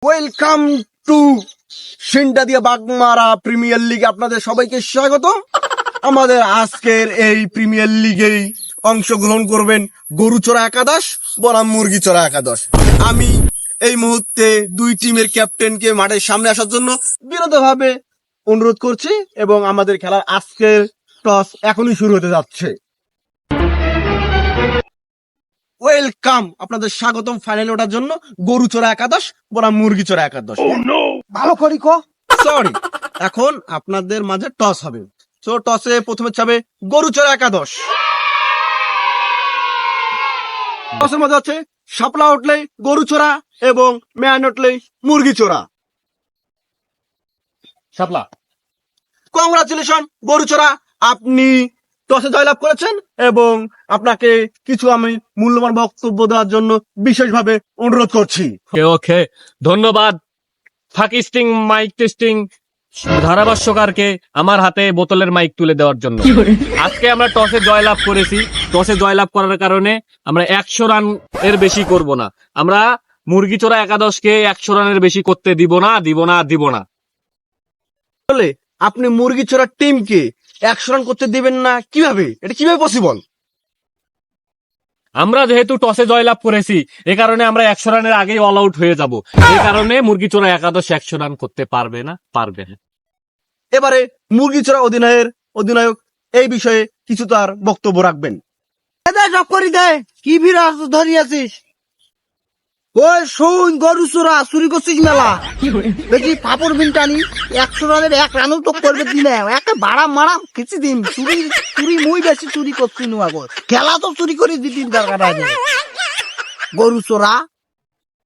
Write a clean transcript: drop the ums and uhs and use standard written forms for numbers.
Welcome to সিন্ডাদিয়া Bagmara premier লিগে আপনাদের সবাইকে স্বাগত। আমাদের আজকের এই প্রিমিয়ার লিগেই অংশগ্রহণ করবেন গরুচড়া একাদশ বনাম মুরগিচড়া একাদশ। আমি এই মুহূর্তে দুই টিমের ক্যাপ্টেনকে মাঠের সামনে আসার জন্য বিনীতভাবে অনুরোধ করছি এবং আমাদের খেলার আজকের টস এখনই শুরু হতে যাচ্ছে। ওয়েলকাম, আপনাদের স্বাগতম ফাইনালে ওঠার জন্য গরুচড়া একাদশ বনাম মুরগিচড়া একাদশ। ভালো করি সরি, এখন আপনাদের মাঝে টস হবে। তো টসে প্রথমে যাবে গরুচড়া একাদশ। টসের মধ্যে হচ্ছে শাপলা উঠলে গরুচড়া এবং ম্যান উঠলে মুরগিচড়া। শাপলা, কংগ্রাচুলেশন গরুচড়া, আপনি টসে জয়লাভ করেছেন এবং আপনাকে কিছু আমি মূল্যবান বক্তব্য দেওয়ার জন্য বিশেষভাবে অনুরোধ করছি। ওকে, ধন্যবাদ। ফাকিস্টিং মাইক টেস্টিং ধারাভাষ্যকারকে আমার হাতে বোতলের মাইক তুলে দেওয়ার জন্য। আজকে আমরা টসে জয়লাভ করেছি। টসে জয়লাভ করার কারণে আমরা 100 রান এর বেশি করব না। আমরা মুরগিচড়া একাদশকে 100 রানের বেশি করতে দিব না। বলে আপনি মুরগিচড়া টিমকে 100 রান করতে দিবেন না? কিভাবে, এটা কিভাবে পসিবল? আমরা যেহেতু টসে জয়লাভ করেছি, এ কারণে আমরা 100 রানের আগেই অল আউট হয়ে যাব। এই কারণে মুরগিচড়া একাদশ 100 রান করতে পারবে না। এবারে মুরগিচড়া অধিনায়ক এই বিষয়ে কিছু তার বক্তব্য রাখবেন। সব করি দে, কি ভিড় ধরিয়াছিস? ওই শোন, গরু চোরা চুরি করছিস মেলা দেখি পাপড় বিন টানি 100 রানের 1 রানও তো করবে দিনে একে বাড়াম মারাম কিছু দিন চুরি মুই বেশি চুরি করছি নু আগত খেলা তো চুরি করে দিদিন দরকার আছে। গরু চোরা